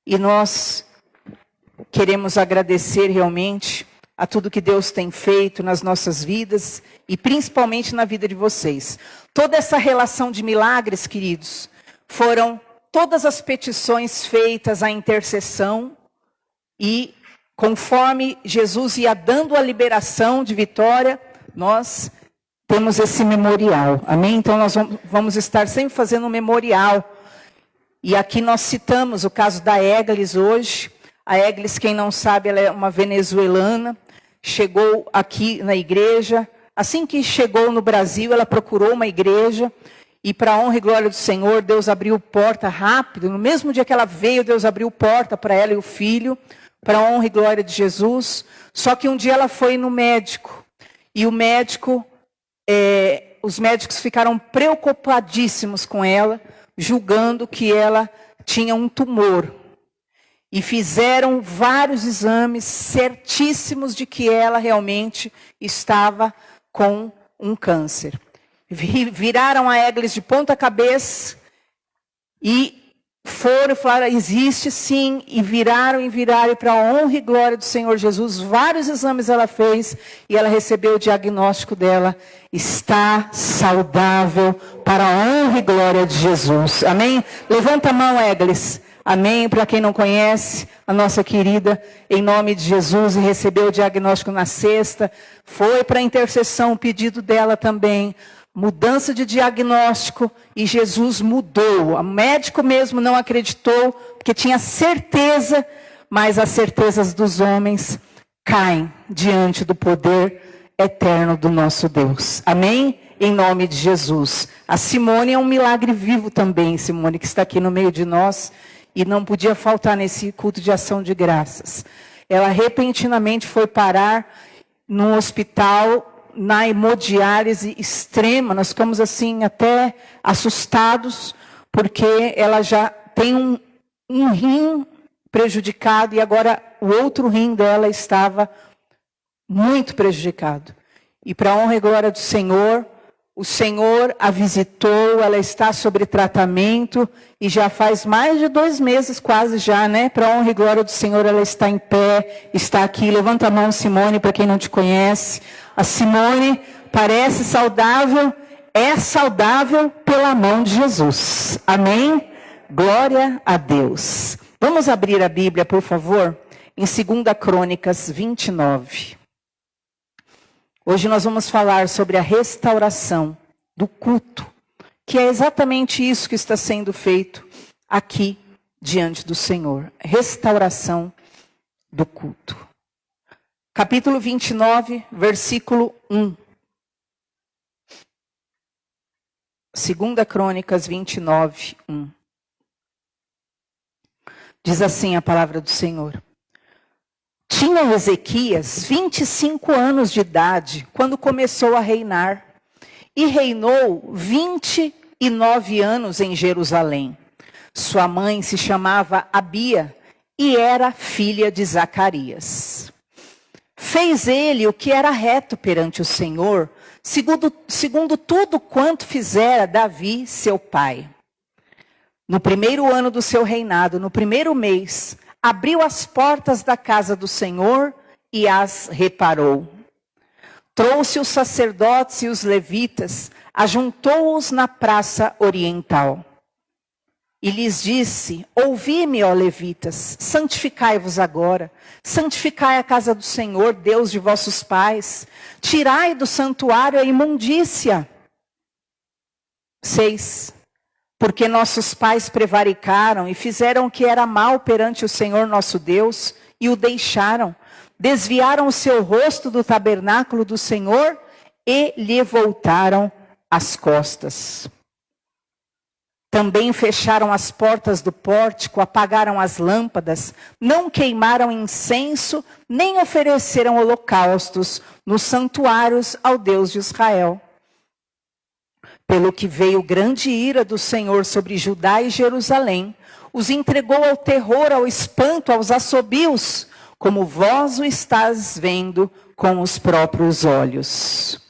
E nós queremos agradecer realmente a tudo que Deus tem feito nas nossas vidas e principalmente na vida de vocês. Toda essa relação de milagres, queridos, foram todas as petições feitas à intercessão e conforme Jesus ia dando a liberação de vitória, nós temos esse memorial, amém? Então nós vamos estar sempre fazendo um memorial. E aqui nós citamos o caso da Eglis hoje. A Eglis, quem não sabe, ela é uma venezuelana, chegou aqui na igreja. Assim que chegou no Brasil, ela procurou uma igreja. E para a honra e glória do Senhor, Deus abriu porta rápido. No mesmo dia que ela veio, Deus abriu porta para ela e o filho, para a honra e glória de Jesus. Só que um dia ela foi no médico. E o médico, os médicos ficaram preocupadíssimos com ela, julgando que ela tinha um tumor. E fizeram vários exames certíssimos de que ela realmente estava com um câncer. Viraram a Eglis de ponta cabeça e falaram, existe sim, e viraram, e para a honra e glória do Senhor Jesus. Vários exames ela fez e ela recebeu o diagnóstico dela. Está saudável para a honra e glória de Jesus. Amém? Levanta a mão, Eglis. Amém? Para quem não conhece, a nossa querida, em nome de Jesus, e recebeu o diagnóstico na sexta. Foi para a intercessão o pedido dela também. Mudança de diagnóstico e Jesus mudou. O médico mesmo não acreditou, porque tinha certeza, mas as certezas dos homens caem diante do poder eterno do nosso Deus. Amém? Em nome de Jesus. A Simone é um milagre vivo também, Simone, que está aqui no meio de nós e não podia faltar nesse culto de ação de graças. Ela repentinamente foi parar num hospital na hemodiálise extrema. Nós ficamos assim até assustados, porque ela já tem um rim prejudicado e agora o outro rim dela estava muito prejudicado. E para a honra e glória do Senhor, o Senhor a visitou, ela está sob tratamento e já faz mais de 2 meses quase já, né? Para a honra e glória do Senhor, ela está em pé, está aqui. Levanta a mão, Simone, para quem não te conhece. A Simone parece saudável, é saudável pela mão de Jesus. Amém? Glória a Deus. Vamos abrir a Bíblia, por favor, em 2 Crônicas 29. Hoje nós vamos falar sobre a restauração do culto, que é exatamente isso que está sendo feito aqui diante do Senhor. Restauração do culto. Capítulo 29, versículo 1. 2 Crônicas 29, 1. Diz assim a palavra do Senhor. Tinha Ezequias 25 anos de idade quando começou a reinar, e reinou 29 anos em Jerusalém. Sua mãe se chamava Abia e era filha de Zacarias. Fez ele o que era reto perante o Senhor, segundo tudo quanto fizera Davi, seu pai. No primeiro ano do seu reinado, no primeiro mês, abriu as portas da casa do Senhor e as reparou. Trouxe os sacerdotes e os levitas, ajuntou-os na praça oriental. E lhes disse, ouvi-me, ó levitas, santificai-vos agora, santificai a casa do Senhor, Deus de vossos pais, tirai do santuário a imundícia. 6. Porque nossos pais prevaricaram e fizeram o que era mal perante o Senhor nosso Deus, e o deixaram, desviaram o seu rosto do tabernáculo do Senhor, e lhe voltaram as costas. Também fecharam as portas do pórtico, apagaram as lâmpadas, não queimaram incenso, nem ofereceram holocaustos nos santuários ao Deus de Israel. Pelo que veio grande ira do Senhor sobre Judá e Jerusalém, os entregou ao terror, ao espanto, aos assobios, como vós o estás vendo com os próprios olhos.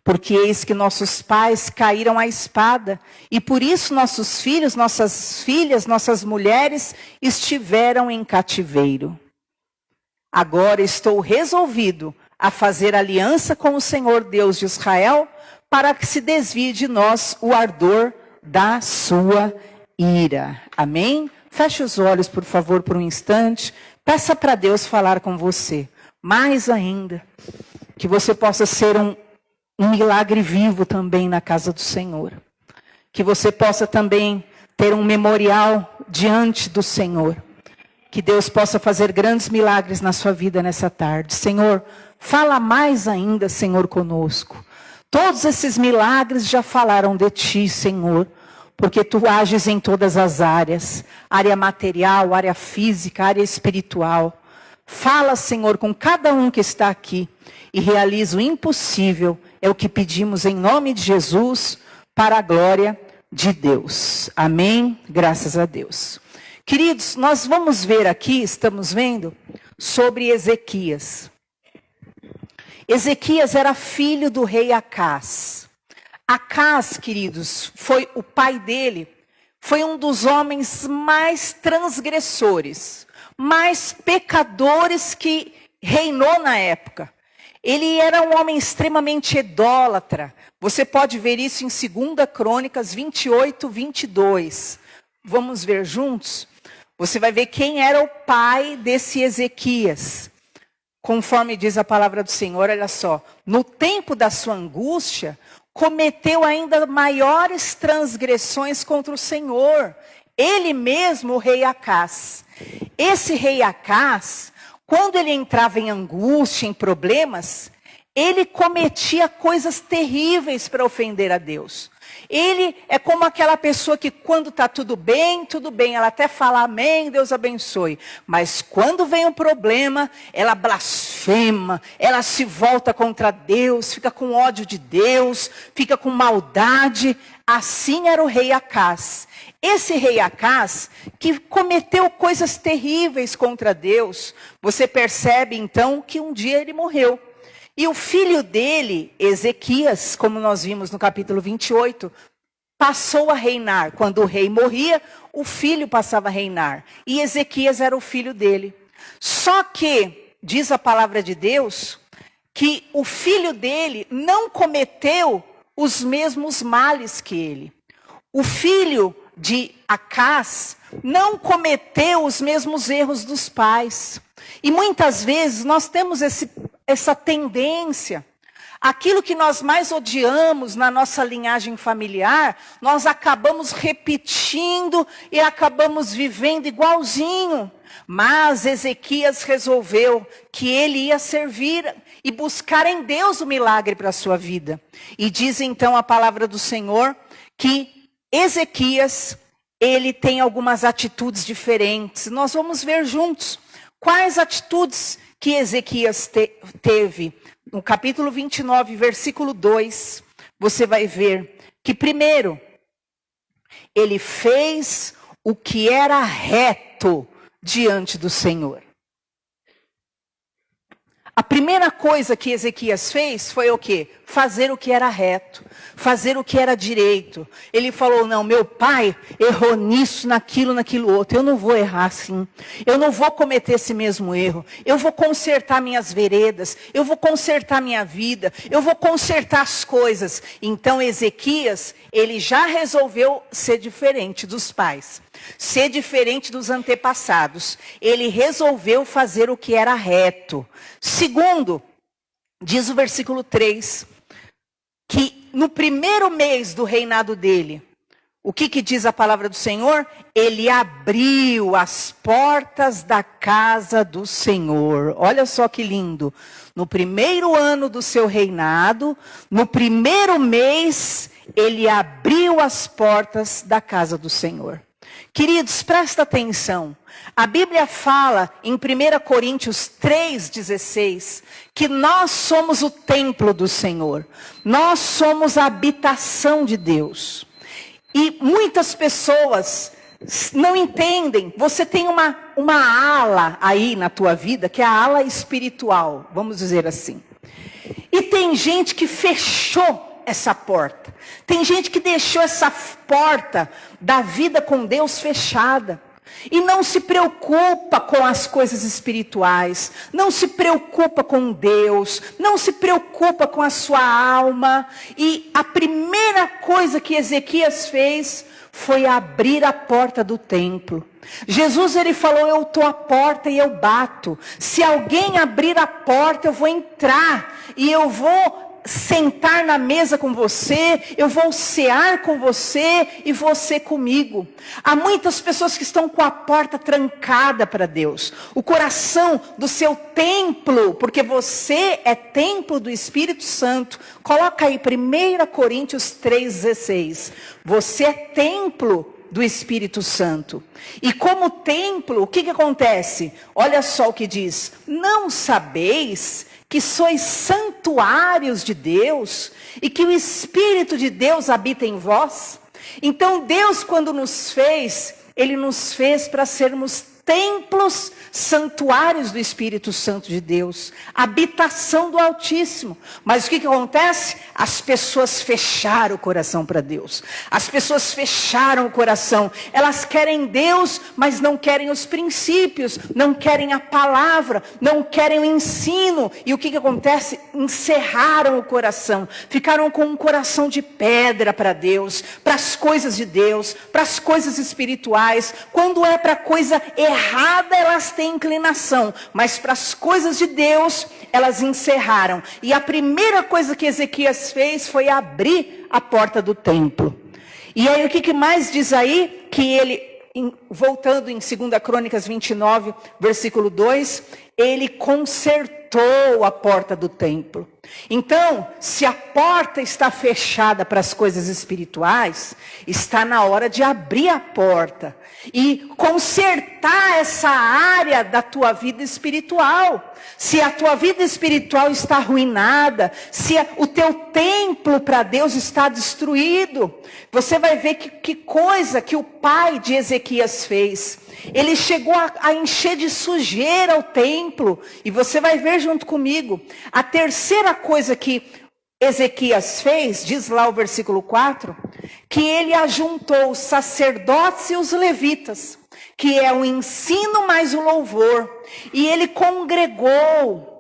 Porque eis que nossos pais caíram à espada, e por isso nossos filhos, nossas filhas, nossas mulheres estiveram em cativeiro. Agora estou resolvido a fazer aliança com o Senhor Deus de Israel, para que se desvie de nós o ardor da sua ira. Amém? Feche os olhos, por favor, por um instante. Peça para Deus falar com você. Mais ainda, que você possa ser um milagre vivo também na casa do Senhor. Que você possa também ter um memorial diante do Senhor. Que Deus possa fazer grandes milagres na sua vida nessa tarde. Senhor, fala mais ainda, Senhor, conosco. Todos esses milagres já falaram de Ti, Senhor. Porque Tu ages em todas as áreas. Área material, área física, área espiritual. Fala, Senhor, com cada um que está aqui. E realiza o impossível. É o que pedimos em nome de Jesus, para a glória de Deus. Amém? Graças a Deus. Queridos, nós vamos ver aqui, estamos vendo, sobre Ezequias. Ezequias era filho do rei Acás. Acás, queridos, foi o pai dele, foi um dos homens mais transgressores, mais pecadores que reinou na época. Ele era um homem extremamente idólatra. Você pode ver isso em 2 Crônicas 28, 22. Vamos ver juntos? Você vai ver quem era o pai desse Ezequias. Conforme diz a palavra do Senhor, olha só. No tempo da sua angústia, cometeu ainda maiores transgressões contra o Senhor. Ele mesmo, o rei Acás. Esse rei Acás, quando ele entrava em angústia, em problemas, ele cometia coisas terríveis para ofender a Deus. Ele é como aquela pessoa que quando está tudo bem, ela até fala amém, Deus abençoe. Mas quando vem um problema, ela blasfema, ela se volta contra Deus, fica com ódio de Deus, fica com maldade. Assim era o rei Acás. Esse rei Acás, que cometeu coisas terríveis contra Deus, você percebe então que um dia ele morreu. E o filho dele, Ezequias, como nós vimos no capítulo 28, passou a reinar. Quando o rei morria, o filho passava a reinar. E Ezequias era o filho dele. Só que, diz a palavra de Deus, que o filho dele não cometeu os mesmos males que ele. O filho de Acás não cometeu os mesmos erros dos pais. E muitas vezes nós temos essa tendência. Aquilo que nós mais odiamos na nossa linhagem familiar, nós acabamos repetindo e acabamos vivendo igualzinho. Mas Ezequias resolveu que ele ia servir e buscar em Deus o milagre para a sua vida. E diz então a palavra do Senhor que Ezequias, ele tem algumas atitudes diferentes. Nós vamos ver juntos quais atitudes que Ezequias teve. No capítulo 29, versículo 2, você vai ver que primeiro, ele fez o que era reto diante do Senhor. A primeira coisa que Ezequias fez foi o quê? Fazer o que era reto, fazer o que era direito. Ele falou, não, meu pai errou nisso, naquilo outro. Eu não vou errar assim. Eu não vou cometer esse mesmo erro. Eu vou consertar minhas veredas. Eu vou consertar minha vida. Eu vou consertar as coisas. Então Ezequias, ele já resolveu ser diferente dos pais. Ser diferente dos antepassados. Ele resolveu fazer o que era reto. Segundo, diz o versículo 3, que no primeiro mês do reinado dele, o que diz a palavra do Senhor? Ele abriu as portas da casa do Senhor. Olha só que lindo. No primeiro ano do seu reinado, no primeiro mês, ele abriu as portas da casa do Senhor. Queridos, presta atenção. A Bíblia fala em 1 Coríntios 3,16, que nós somos o templo do Senhor. Nós somos a habitação de Deus. E muitas pessoas não entendem. Você tem uma ala aí na tua vida, que é a ala espiritual, vamos dizer assim. E tem gente que fechou essa porta. Tem gente que deixou essa porta da vida com Deus fechada. E não se preocupa com as coisas espirituais, não se preocupa com Deus, não se preocupa com a sua alma. E a primeira coisa que Ezequias fez foi abrir a porta do templo. Jesus, ele falou: eu estou à porta e eu bato. Se alguém abrir a porta, eu vou entrar e eu vou sentar na mesa com você, eu vou cear com você e você comigo. Há muitas pessoas que estão com a porta trancada para Deus. O coração do seu templo, porque você é templo do Espírito Santo. Coloca aí 1 Coríntios 3,16. Você é templo do Espírito Santo. E como templo, o que acontece? Olha só o que diz: não sabeis que sois santuários de Deus e que o Espírito de Deus habita em vós? Então Deus, quando nos fez, Ele nos fez para sermos templos, santuários do Espírito Santo de Deus, habitação do Altíssimo. Mas o que acontece? As pessoas fecharam o coração para Deus. As pessoas fecharam o coração. Elas querem Deus, mas não querem os princípios, não querem a palavra, não querem o ensino. E o que acontece? Encerraram o coração, ficaram com um coração de pedra para Deus, para as coisas de Deus, para as coisas espirituais. Quando é para coisa errada, elas têm inclinação, mas para as coisas de Deus, elas encerraram. E a primeira coisa que Ezequias fez foi abrir a porta do templo. E aí o que mais diz aí? Que ele, voltando em 2 Crônicas 29, versículo 2, ele consertou a porta do templo. Então, se a porta está fechada para as coisas espirituais, está na hora de abrir a porta e consertar essa área da tua vida espiritual. Se a tua vida espiritual está arruinada, se o teu templo para Deus está destruído, você vai ver que coisa que o pai de Ezequias fez. Ele chegou a encher de sujeira o templo. E você vai ver junto comigo. A terceira coisa que Ezequias fez, diz lá o versículo 4, que ele ajuntou os sacerdotes e os levitas, que é o ensino mais o louvor. E ele congregou.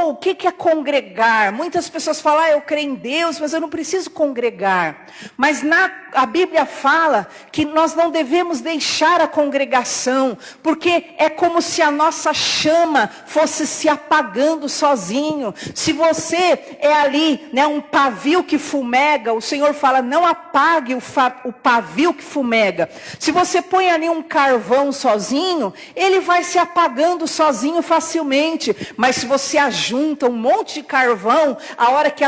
O que é congregar? Muitas pessoas falam: eu creio em Deus, mas eu não preciso congregar. Mas a Bíblia fala que nós não devemos deixar a congregação, porque é como se a nossa chama fosse se apagando sozinho. Se você é ali, um pavio que fumega, o Senhor fala: não apague o pavio que fumega. Se você põe ali um carvão sozinho, ele vai se apagando sozinho facilmente. Mas se você ajunta um monte de carvão, a hora que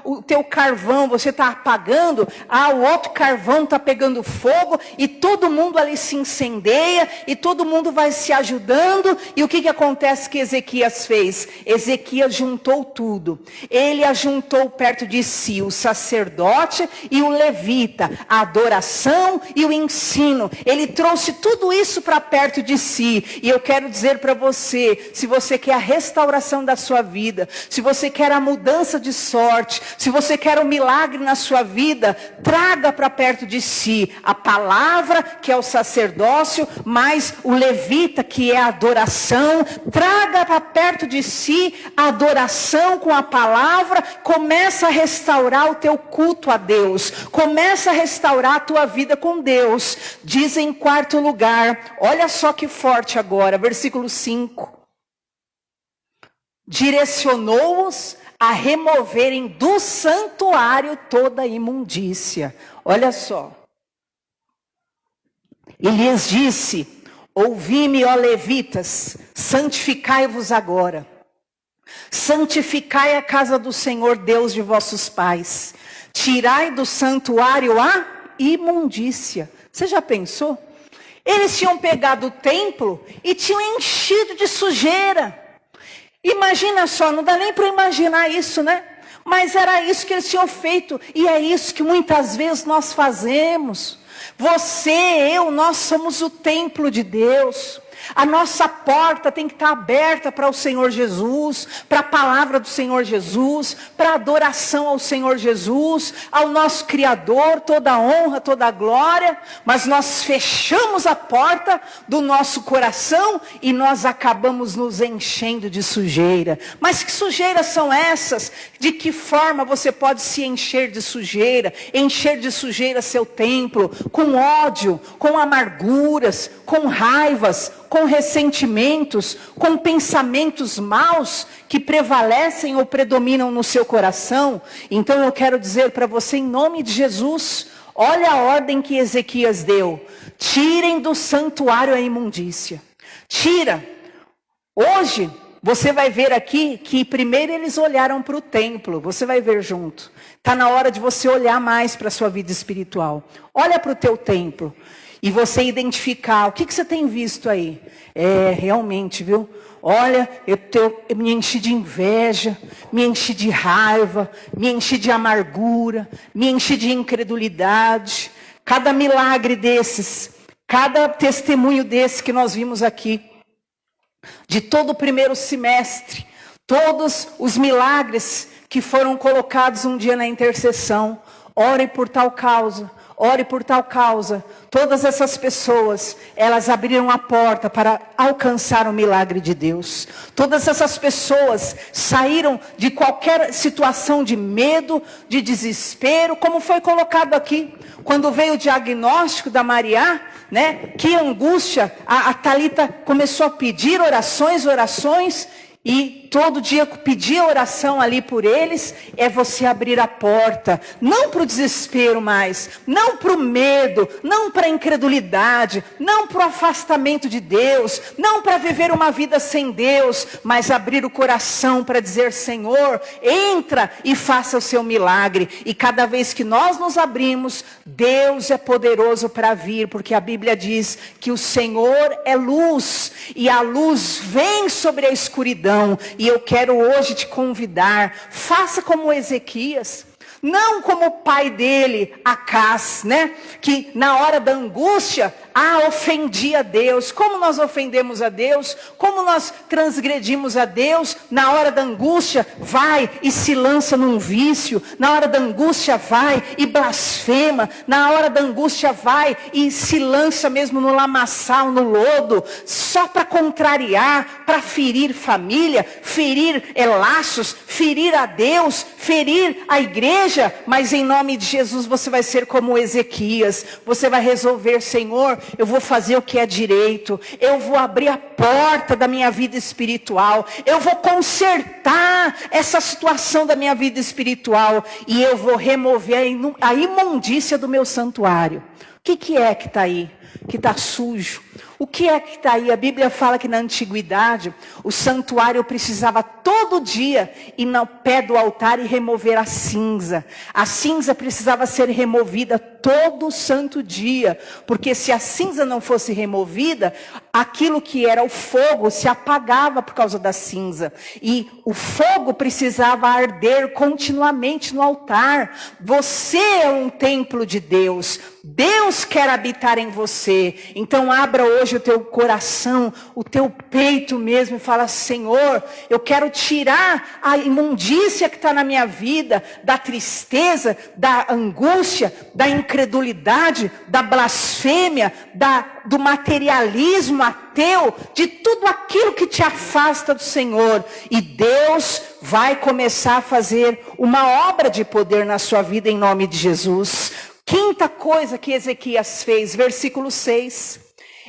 o teu carvão você está apagando, o outro carvão está pegando fogo, e todo mundo ali se incendeia, e todo mundo vai se ajudando. E o que acontece que Ezequias fez? Ezequias juntou tudo. Ele ajuntou perto de si o sacerdote e o levita, a adoração e o ensino. Ele trouxe tudo isso para perto de si. E eu quero dizer para você, se você quer a restauração da sua vida, se você quer a mudança de sorte, se você quer um milagre na sua vida, traga para perto de si a palavra, que é o sacerdócio, mais o levita, que é a adoração. Traga para perto de si a adoração com a palavra. Começa a restaurar o teu culto a Deus, começa a restaurar a tua vida com Deus. Diz em quarto lugar, olha só que forte agora, versículo 5. Direcionou-os a removerem do santuário toda a imundícia. Olha só. E lhes disse: ouvi-me, ó levitas, santificai-vos agora. Santificai a casa do Senhor Deus de vossos pais. Tirai do santuário a imundícia. Você já pensou? Eles tinham pegado o templo e tinham enchido de sujeira. Imagina só, não dá nem para imaginar isso, né? Mas era isso que eles tinham feito. E é isso que muitas vezes nós fazemos. Você, eu, nós somos o templo de Deus. A nossa porta tem que estar aberta para o Senhor Jesus, para a palavra do Senhor Jesus, para a adoração ao Senhor Jesus, ao nosso Criador, toda a honra, toda a glória. Mas nós fechamos a porta do nosso coração e nós acabamos nos enchendo de sujeira. Mas que sujeiras são essas? De que forma você pode se encher de sujeira seu templo, com ódio, com amarguras, com raivas, com ressentimentos, com pensamentos maus que prevalecem ou predominam no seu coração? Então eu quero dizer para você, em nome de Jesus, olha a ordem que Ezequias deu: tirem do santuário a imundícia. Tira. Hoje você vai ver aqui que primeiro eles olharam para o templo. Você vai ver junto. Está na hora de você olhar mais para a sua vida espiritual. Olha para o teu templo. E você identificar o que você tem visto aí. Realmente, viu? Olha, eu me enchi de inveja, me enchi de raiva, me enchi de amargura, me enchi de incredulidade. Cada milagre desses, cada testemunho desse que nós vimos aqui, de todo o primeiro semestre, todos os milagres que foram colocados um dia na intercessão. Ore por tal causa, ore por tal causa. Todas essas pessoas, elas abriram a porta para alcançar o milagre de Deus. Todas essas pessoas saíram de qualquer situação de medo, de desespero, como foi colocado aqui. Quando veio o diagnóstico da Maria, né? Que angústia, a Thalita começou a pedir orações, e todo dia pedir oração ali por eles. É você abrir a porta, não para o desespero mais, não para o medo, não para a incredulidade, não para o afastamento de Deus, não para viver uma vida sem Deus, mas abrir o coração para dizer: Senhor, entra e faça o seu milagre. E cada vez que nós nos abrimos, Deus é poderoso para vir, porque a Bíblia diz que o Senhor é luz, e a luz vem sobre a escuridão. E eu quero hoje te convidar, faça como Ezequias, não como o pai dele, Acás, né? Que na hora da angústia, ofendia a Deus. Como nós ofendemos a Deus? Como nós transgredimos a Deus? Na hora da angústia, vai e se lança num vício. Na hora da angústia, vai e blasfema. Na hora da angústia, vai e se lança mesmo no lamaçal, no lodo, só para contrariar, para ferir família, ferir laços, ferir a Deus, ferir a igreja. Mas em nome de Jesus você vai ser como Ezequias. Você vai resolver: Senhor, eu vou fazer o que é direito, eu vou abrir a porta da minha vida espiritual, eu vou consertar essa situação da minha vida espiritual, e eu vou remover a imundícia do meu santuário. O que é que está aí? Que está sujo? O que é que está aí? A Bíblia fala que na antiguidade, o santuário precisava todo dia ir no pé do altar e remover a cinza. A cinza precisava ser removida todo santo dia, porque se a cinza não fosse removida, aquilo que era o fogo se apagava por causa da cinza. E o fogo precisava arder continuamente no altar. Você é um templo de Deus. Deus quer habitar em você. Então abra hoje o teu coração, o teu peito mesmo, e fala: Senhor, eu quero tirar a imundícia que está na minha vida, da tristeza, da angústia, da incredulidade, da blasfêmia, do materialismo ateu, de tudo aquilo que te afasta do Senhor. E Deus vai começar a fazer uma obra de poder na sua vida em nome de Jesus. Quinta coisa que Ezequias fez, versículo 6.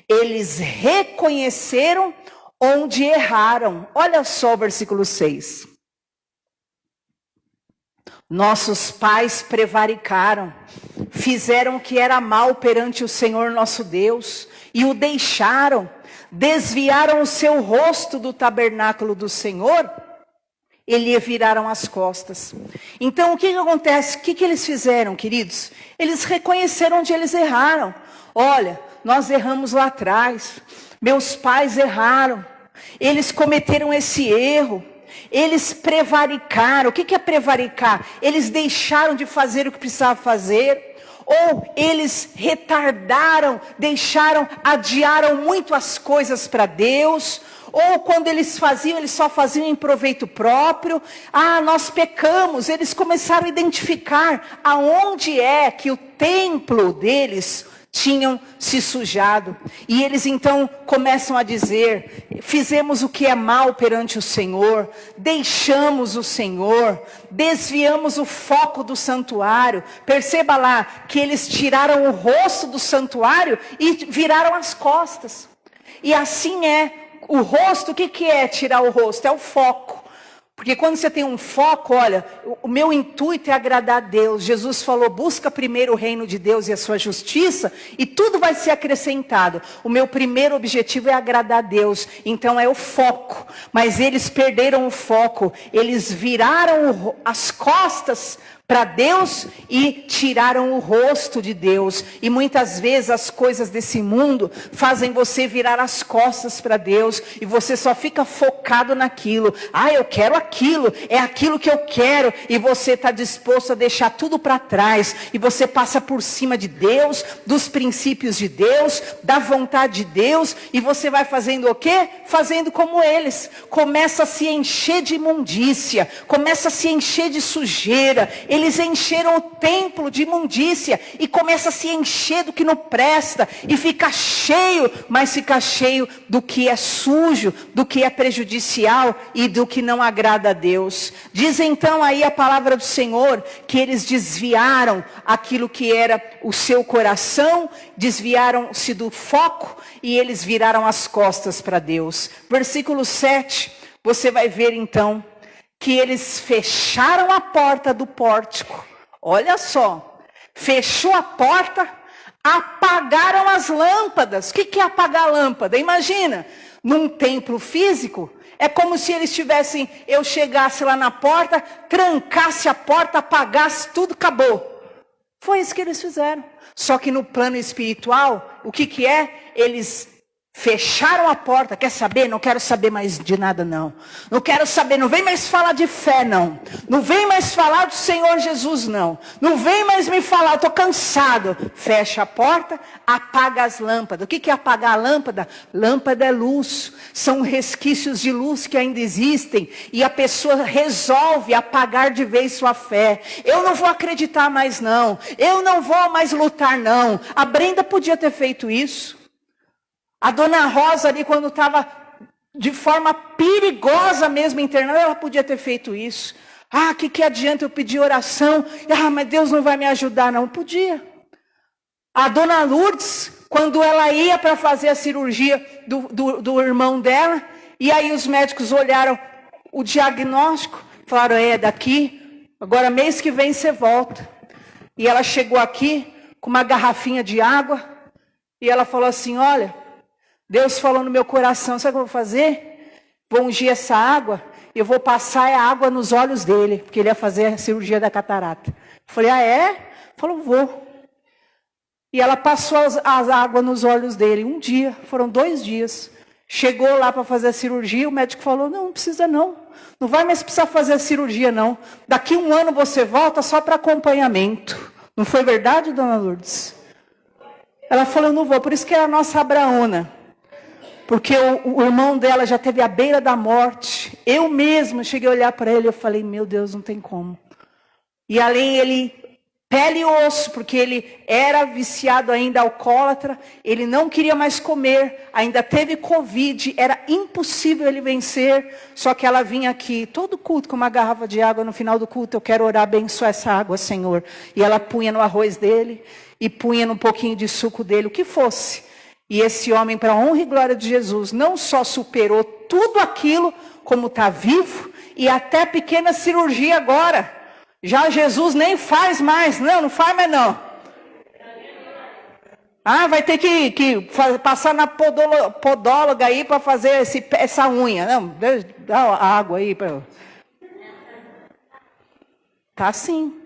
Eles reconheceram onde erraram. Olha só o versículo 6. Nossos pais prevaricaram, fizeram o que era mal perante o Senhor nosso Deus, e o deixaram, desviaram o seu rosto do tabernáculo do Senhor, e lhe viraram as costas. Então o que acontece? O que eles fizeram, queridos? Eles reconheceram onde eles erraram. Olha, nós erramos lá atrás, meus pais erraram, eles cometeram esse erro, eles prevaricaram. O que é prevaricar? Eles deixaram de fazer o que precisavam fazer. Ou eles retardaram, adiaram muito as coisas para Deus. Ou quando eles só faziam em proveito próprio. Nós pecamos. Eles começaram a identificar aonde é que o templo deles tinham se sujado. E eles então começam a dizer: fizemos o que é mal perante o Senhor, deixamos o Senhor, desviamos o foco do santuário. Perceba lá que eles tiraram o rosto do santuário e viraram as costas. E assim é, o rosto, o que é tirar o rosto? É o foco. Porque quando você tem um foco, olha, o meu intuito é agradar a Deus. Jesus falou: busca primeiro o reino de Deus e a sua justiça, e tudo vai ser acrescentado. O meu primeiro objetivo é agradar a Deus, então é o foco. Mas eles perderam o foco, eles viraram as costas para Deus e tiraram o rosto de Deus. E muitas vezes as coisas desse mundo fazem você virar as costas para Deus, e você só fica focado naquilo. Eu quero aquilo, é aquilo que eu quero, e você está disposto a deixar tudo para trás, e você passa por cima de Deus, dos princípios de Deus, da vontade de Deus, e você vai fazendo o quê? Fazendo como eles. Começa a se encher de imundícia, começa a se encher de sujeira. Eles encheram o templo de imundícia e começa a se encher do que não presta e fica cheio, mas fica cheio do que é sujo, do que é prejudicial e do que não agrada a Deus. Diz então aí a palavra do Senhor que eles desviaram aquilo que era o seu coração, desviaram-se do foco e eles viraram as costas para Deus. Versículo 7, você vai ver então que eles fecharam a porta do pórtico. Olha só, fechou a porta, apagaram as lâmpadas. O que é apagar a lâmpada? Imagina, num templo físico, é como se eles tivessem, eu chegasse lá na porta, trancasse a porta, apagasse tudo, acabou. Foi isso que eles fizeram. Só que no plano espiritual, o que é? Eles fecharam a porta. Quer saber? Não quero saber mais de nada não. Não quero saber, não vem mais falar de fé não. Não vem mais falar do Senhor Jesus não. Não vem mais me falar, eu estou cansado. Fecha a porta, apaga as lâmpadas. O que é apagar a lâmpada? Lâmpada é luz. São resquícios de luz que ainda existem. E a pessoa resolve apagar de vez sua fé. Eu não vou acreditar mais não. Eu não vou mais lutar não. A Brenda podia ter feito isso. A dona Rosa ali, quando estava de forma perigosa mesmo internada, ela podia ter feito isso. Que adianta eu pedir oração? Mas Deus não vai me ajudar, não. Podia. A dona Lourdes, quando ela ia para fazer a cirurgia do irmão dela, e aí os médicos olharam o diagnóstico, falaram: é daqui, agora mês que vem você volta. E ela chegou aqui com uma garrafinha de água, e ela falou assim: olha, Deus falou no meu coração, sabe o que eu vou fazer? Vou ungir essa água, eu vou passar a água nos olhos dele, porque ele ia fazer a cirurgia da catarata. Eu falei: é? Falou: vou. E ela passou as águas nos olhos dele, um dia, foram 2 dias. Chegou lá para fazer a cirurgia, o médico falou: não precisa não, não vai mais precisar fazer a cirurgia não. Daqui 1 ano você volta só para acompanhamento. Não foi verdade, dona Lourdes? Ela falou: não vou, por isso que é a nossa Abraona. Porque o irmão dela já teve à beira da morte. Eu mesma cheguei a olhar para ele e eu falei: meu Deus, não tem como. E além ele, pele e osso, porque ele era viciado ainda, alcoólatra. Ele não queria mais comer, ainda teve Covid, era impossível ele vencer. Só que ela vinha aqui, todo culto, com uma garrafa de água no final do culto: eu quero orar, abençoar essa água, Senhor. E ela punha no arroz dele, e punha num pouquinho de suco dele, o que fosse. E esse homem, para a honra e glória de Jesus, não só superou tudo aquilo, como está vivo, e até pequena cirurgia agora. Já Jesus nem faz mais, não faz mais não. Vai ter que passar na podóloga aí para fazer essa unha. Não, dá a água aí. Tá assim.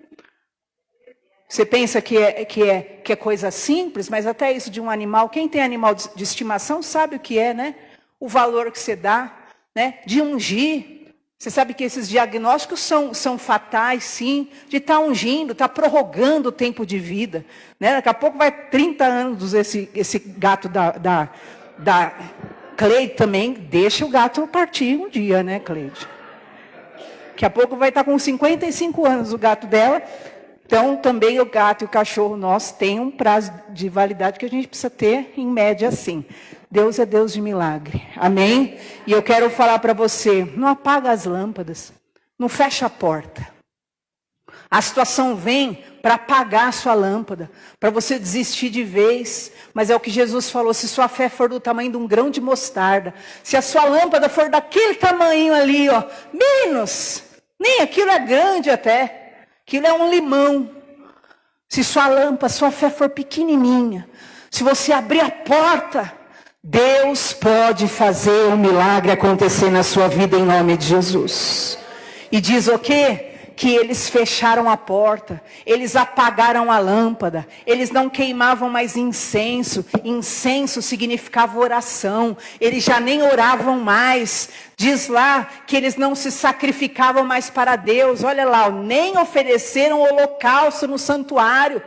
Você pensa que é coisa simples, mas até isso de um animal, quem tem animal de estimação sabe o que é, né? O valor que você dá, né? De ungir. Você sabe que esses diagnósticos são fatais, sim, de estar ungindo, estar prorrogando o tempo de vida. Né? Daqui a pouco vai 30 anos esse gato da Cleide também. Deixa o gato partir um dia, né, Cleide? Daqui a pouco vai estar com 55 anos o gato dela. Então, também o gato e o cachorro nosso têm um prazo de validade que a gente precisa ter, em média, assim. Deus é Deus de milagre. Amém? E eu quero falar para você, não apaga as lâmpadas, não fecha a porta. A situação vem para apagar a sua lâmpada, para você desistir de vez. Mas é o que Jesus falou, se sua fé for do tamanho de um grão de mostarda, se a sua lâmpada for daquele tamanho ali, ó, menos, nem aquilo é grande até, aquilo é um limão. Se sua lâmpada, sua fé for pequenininha, se você abrir a porta, Deus pode fazer um milagre acontecer na sua vida em nome de Jesus. E diz o quê? Que eles fecharam a porta, eles apagaram a lâmpada, eles não queimavam mais incenso. Incenso significava oração, eles já nem oravam mais. Diz lá que eles não se sacrificavam mais para Deus. Olha lá, nem ofereceram holocausto no santuário.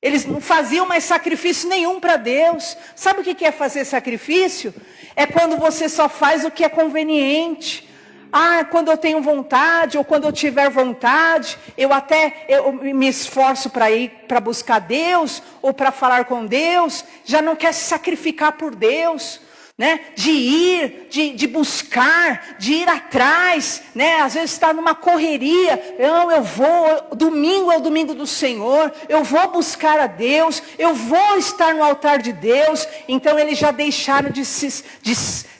Eles não faziam mais sacrifício nenhum para Deus. Sabe o que é fazer sacrifício? É quando você só faz o que é conveniente. Quando eu tenho vontade, ou quando eu tiver vontade, eu me esforço para ir, para buscar Deus, ou para falar com Deus. Já não quer se sacrificar por Deus, né? De ir, de buscar, de ir atrás, né? Às vezes está numa correria. Não, eu vou, domingo é o domingo do Senhor, eu vou buscar a Deus, eu vou estar no altar de Deus. Então eles já deixaram de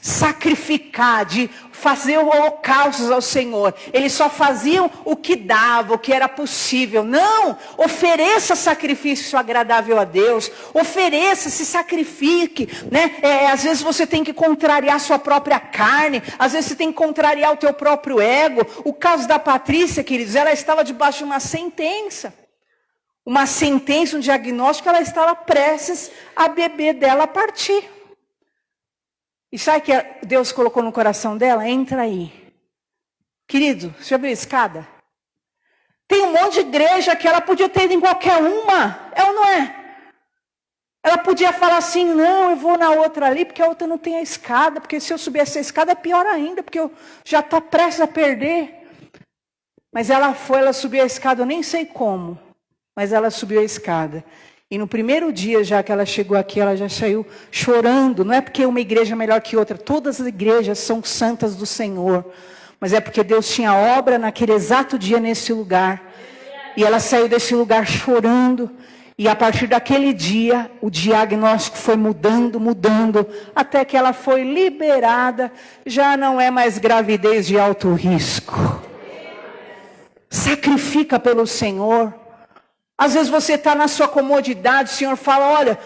sacrificar, de fazer holocaustos ao Senhor. Eles só faziam o que dava, o que era possível. Não, ofereça sacrifício agradável a Deus, ofereça, se sacrifique, né? Às vezes você tem que contrariar a sua própria carne, às vezes você tem que contrariar o teu próprio ego. O caso da Patrícia, queridos, ela estava debaixo de uma sentença, um diagnóstico, ela estava prestes a bebê dela partir. E sabe o que Deus colocou no coração dela? Entra aí. Querido, você já viu a escada? Tem um monte de igreja que ela podia ter ido em qualquer uma. É ou não é? Ela podia falar assim, não, eu vou na outra ali, porque a outra não tem a escada. Porque se eu subir essa escada é pior ainda, porque eu já estou prestes a perder. Mas ela subiu a escada, eu nem sei como. Mas ela subiu a escada. E no primeiro dia já que ela chegou aqui, ela já saiu chorando. Não é porque uma igreja é melhor que outra. Todas as igrejas são santas do Senhor. Mas é porque Deus tinha obra naquele exato dia nesse lugar. E ela saiu desse lugar chorando. E a partir daquele dia, o diagnóstico foi mudando, até que ela foi liberada. Já não é mais gravidez de alto risco. Sacrifica pelo Senhor. Às vezes você está na sua comodidade, o Senhor fala, olha,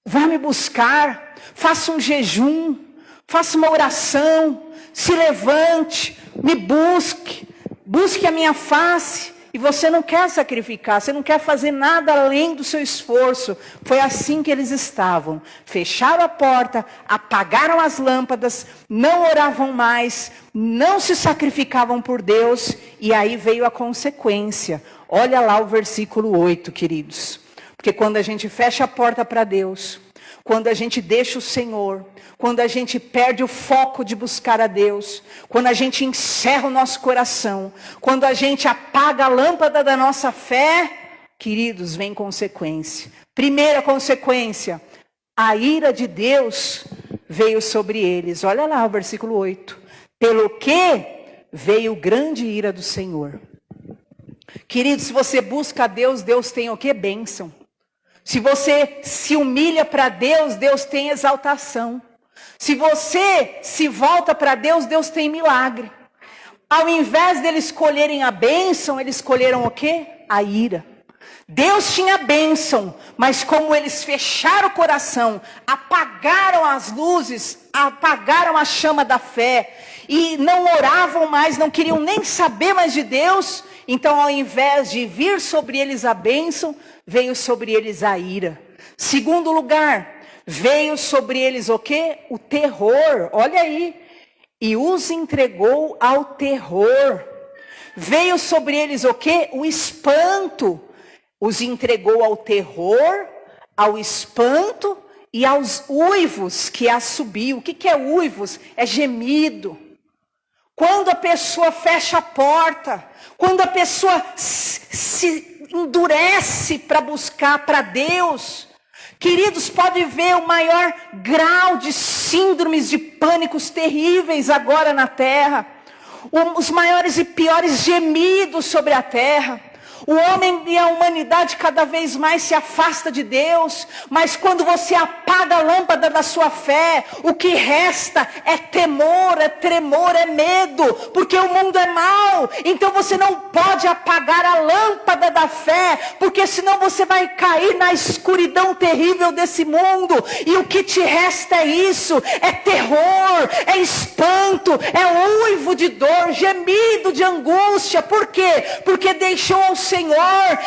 vá me buscar, faça um jejum, faça uma oração, se levante, me busque a minha face. E você não quer sacrificar, você não quer fazer nada além do seu esforço. Foi assim que eles estavam. Fecharam a porta, apagaram as lâmpadas, não oravam mais, não se sacrificavam por Deus. E aí veio a consequência. Olha lá o versículo 8, queridos. Porque quando a gente fecha a porta para Deus, quando a gente deixa o Senhor, quando a gente perde o foco de buscar a Deus, quando a gente encerra o nosso coração, quando a gente apaga a lâmpada da nossa fé, queridos, vem consequência. Primeira consequência, a ira de Deus veio sobre eles. Olha lá o versículo 8. Pelo que veio grande ira do Senhor. Queridos, se você busca a Deus, Deus tem o que? Bênção. Se você se humilha para Deus, Deus tem exaltação. Se você se volta para Deus, Deus tem milagre. Ao invés deles escolherem a bênção, eles escolheram o quê? A ira. Deus tinha bênção, mas como eles fecharam o coração, apagaram as luzes, apagaram a chama da fé, e não oravam mais, não queriam nem saber mais de Deus, então ao invés de vir sobre eles a bênção, veio sobre eles a ira. Segundo lugar, veio sobre eles o quê? O terror, olha aí. e os entregou ao terror. Veio sobre eles o quê? O espanto. Os entregou ao terror, ao espanto e aos uivos que assobiam. O que é uivos? É gemido. Quando a pessoa fecha a porta, quando a pessoa se endurece para buscar para Deus, queridos, pode ver o maior grau de síndromes de pânicos terríveis agora na terra. Os maiores e piores gemidos sobre a terra. O homem e a humanidade cada vez mais se afasta de Deus, mas quando você apaga a lâmpada da sua fé, o que resta é temor, é tremor, é medo, porque o mundo é mau. Então você não pode apagar a lâmpada da fé, porque senão você vai cair na escuridão terrível desse mundo, e o que te resta é isso, é terror, é espanto, é uivo de dor, gemido de angústia. Por quê? Porque deixou o Senhor,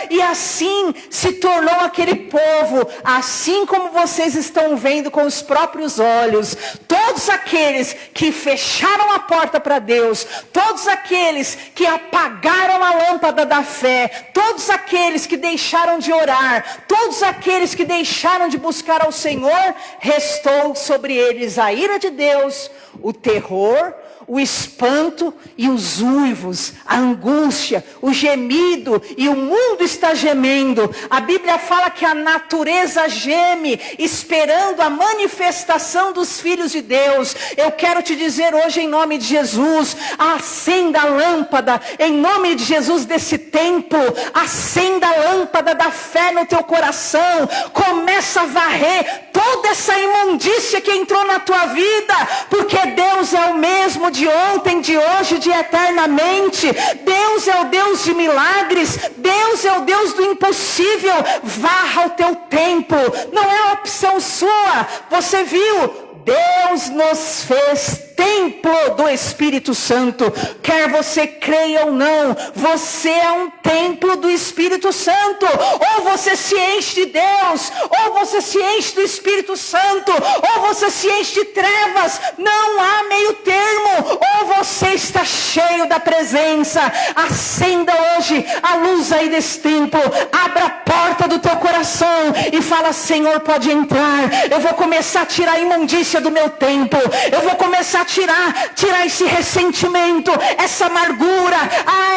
e assim se tornou aquele povo, assim como vocês estão vendo com os próprios olhos. Todos aqueles que fecharam a porta para Deus, todos aqueles que apagaram a lâmpada da fé, todos aqueles que deixaram de orar, todos aqueles que deixaram de buscar ao Senhor, restou sobre eles a ira de Deus, o terror, o espanto e os uivos, a angústia, o gemido, e o mundo está gemendo. A Bíblia fala que a natureza geme, esperando a manifestação dos filhos de Deus. Eu quero te dizer hoje, em nome de Jesus, acenda a lâmpada, em nome de Jesus, desse templo, acenda a lâmpada da fé no teu coração, começa a varrer toda essa imundícia que entrou na tua vida, porque Deus é o mesmo de ontem, de hoje, de eternamente. Deus é o Deus de milagres, Deus é o Deus do impossível. Varra o teu templo, não é opção sua. Você viu? Deus nos fez templo do Espírito Santo. Quer você creia ou não, você é um templo do Espírito Santo. Ou você se enche de Deus, ou você se enche do Espírito Santo, ou você se enche de trevas. Não há meio termo. Ou você está cheio da presença. Acenda hoje a luz aí desse templo. Abra a porta do teu coração e fala: Senhor, pode entrar. Eu vou começar a tirar a imundícia do meu templo. Eu vou começar a tirar esse ressentimento, essa amargura,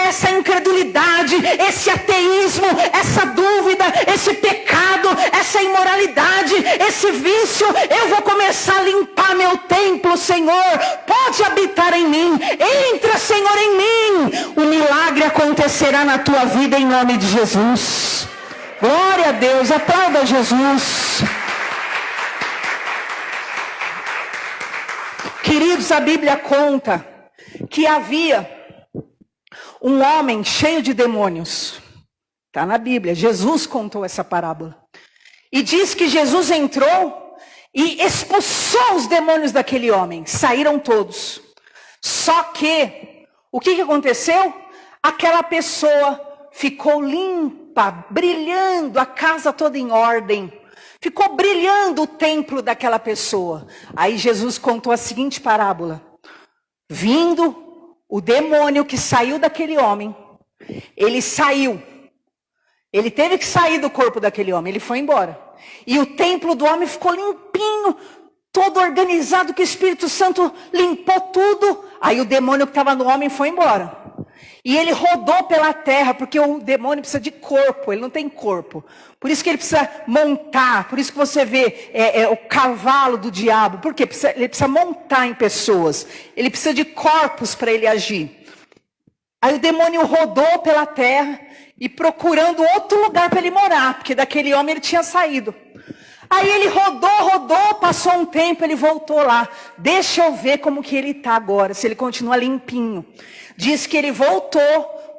essa incredulidade, esse ateísmo, essa dúvida, esse pecado, essa imoralidade, esse vício. Eu vou começar a limpar meu templo, Senhor. Pode habitar em mim. Entra, Senhor, em mim. O milagre acontecerá na tua vida em nome de Jesus. Glória a Deus. Aplauda Jesus. Queridos, a Bíblia conta que havia um homem cheio de demônios. Está na Bíblia, Jesus contou essa parábola. E diz que Jesus entrou e expulsou os demônios daquele homem. Saíram todos. Só que, o que aconteceu? Aquela pessoa ficou limpa, brilhando, a casa toda em ordem. Ficou brilhando o templo daquela pessoa. Aí Jesus contou a seguinte parábola. Vindo o demônio que saiu daquele homem, ele saiu. Ele teve que sair do corpo daquele homem, ele foi embora. E o templo do homem ficou limpinho, todo organizado, que o Espírito Santo limpou tudo. Aí o demônio que estava no homem foi embora. E ele rodou pela terra, porque o demônio precisa de corpo, ele não tem corpo. Por isso que ele precisa montar, por isso que você vê o cavalo do diabo. Por quê? Ele precisa montar em pessoas, ele precisa de corpos para ele agir. Aí o demônio rodou pela terra e procurando outro lugar para ele morar, porque daquele homem ele tinha saído. Aí ele rodou, passou um tempo, ele voltou lá. Deixa eu ver como que ele está agora, se ele continua limpinho. Diz que ele voltou,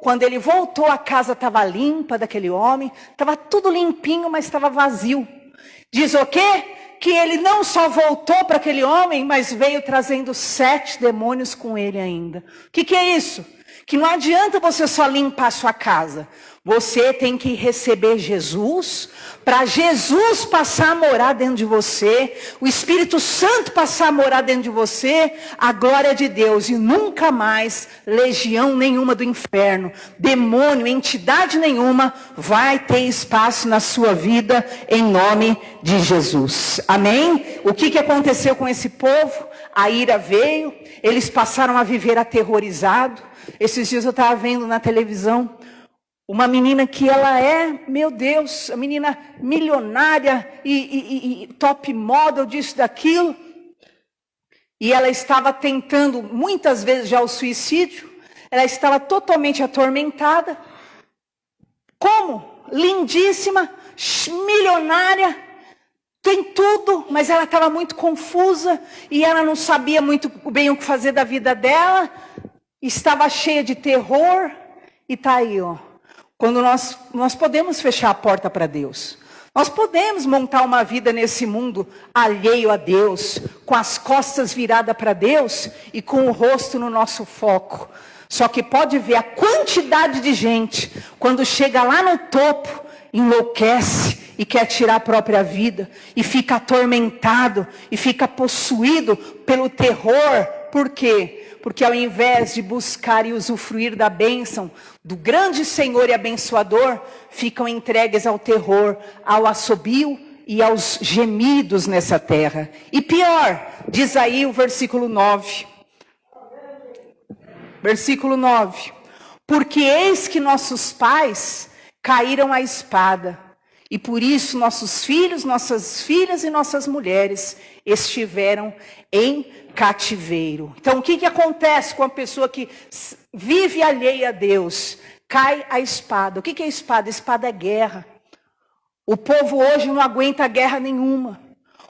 quando ele voltou a casa estava limpa daquele homem, estava tudo limpinho, mas estava vazio. Diz o quê? Que ele não só voltou para aquele homem, mas veio trazendo 7 demônios com ele ainda. O que é isso? Que não adianta você só limpar a sua casa. Você tem que receber Jesus, para Jesus passar a morar dentro de você, o Espírito Santo passar a morar dentro de você, a glória de Deus, e nunca mais legião nenhuma do inferno, demônio, entidade nenhuma vai ter espaço na sua vida, em nome de Jesus. Amém? O que aconteceu com esse povo? A ira veio, eles passaram a viver aterrorizados. Esses dias eu estava vendo na televisão uma menina que ela é, meu Deus, a menina milionária e top model disso, daquilo. E ela estava tentando muitas vezes já o suicídio. Ela estava totalmente atormentada. Como? Lindíssima, milionária, tem tudo, mas ela estava muito confusa. E ela não sabia muito bem o que fazer da vida dela. Estava cheia de terror. E está aí, ó. Quando nós podemos fechar a porta para Deus. Nós podemos montar uma vida nesse mundo alheio a Deus, com as costas viradas para Deus e com o rosto no nosso foco. Só que pode ver a quantidade de gente, quando chega lá no topo, enlouquece e quer tirar a própria vida. E fica atormentado e fica possuído pelo terror. Por quê? Porque ao invés de buscar e usufruir da bênção do grande Senhor e abençoador, ficam entregues ao terror, ao assobio e aos gemidos nessa terra. E pior, diz aí o versículo 9. Versículo 9. Porque eis que nossos pais caíram à espada, e por isso nossos filhos, nossas filhas e nossas mulheres estiveram em cativeiro. Então o que acontece com a pessoa que vive alheia a Deus? Cai a espada. O que é espada? Espada é guerra. O povo hoje não aguenta guerra nenhuma.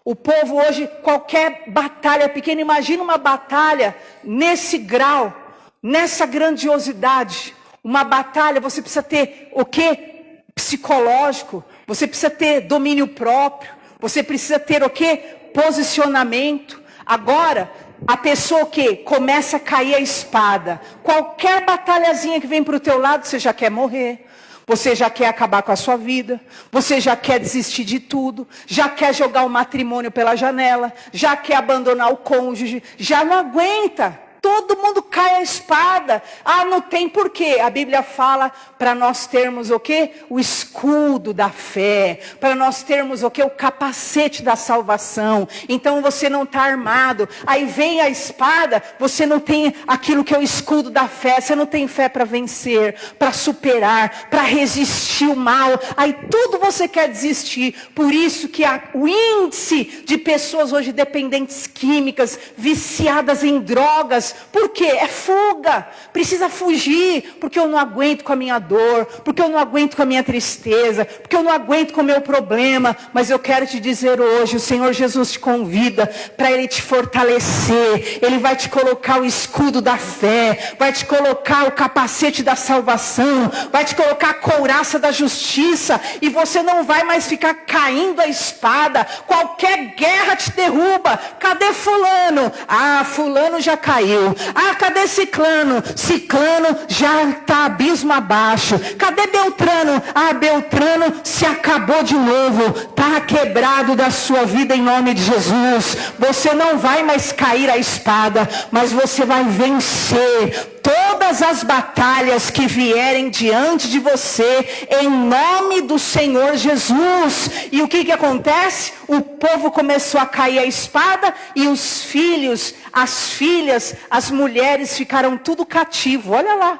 O povo hoje, qualquer batalha pequena, imagina uma batalha nesse grau, nessa grandiosidade. Uma batalha, você precisa ter o quê? Psicológico. Você precisa ter domínio próprio. Você precisa ter o quê? Posicionamento. Agora, a pessoa que começa a cair a espada, qualquer batalhazinha que vem para o teu lado, você já quer morrer. Você já quer acabar com a sua vida. Você já quer desistir de tudo. Já quer jogar o matrimônio pela janela. Já quer abandonar o cônjuge. Já não aguenta. Todo mundo cai a espada. Ah, não tem porquê. A Bíblia fala para nós termos o quê? O escudo da fé. Para nós termos o quê? O capacete da salvação. Então você não está armado. Aí vem a espada, você não tem aquilo que é o escudo da fé. Você não tem fé para vencer, para superar, para resistir o mal. Aí tudo você quer desistir. Por isso que o índice de pessoas hoje dependentes químicas, viciadas em drogas. Por quê? É fuga. Precisa fugir. Porque eu não aguento com a minha dor. Porque eu não aguento com a minha tristeza. Porque eu não aguento com o meu problema. Mas eu quero te dizer hoje, o Senhor Jesus te convida para Ele te fortalecer. Ele vai te colocar o escudo da fé. Vai te colocar o capacete da salvação. Vai te colocar a couraça da justiça. E você não vai mais ficar caindo a espada. Qualquer guerra te derruba. Cadê fulano? Ah, fulano já caiu. Ah, cadê Ciclano? Ciclano já está abismo abaixo. Cadê Beltrano? Ah, Beltrano se acabou de novo. Está quebrado da sua vida em nome de Jesus. Você não vai mais cair a espada, mas você vai vencer todas as batalhas que vierem diante de você, em nome do Senhor Jesus. E o que acontece? O povo começou a cair a espada, e os filhos, as filhas, as mulheres ficaram tudo cativo. Olha lá. O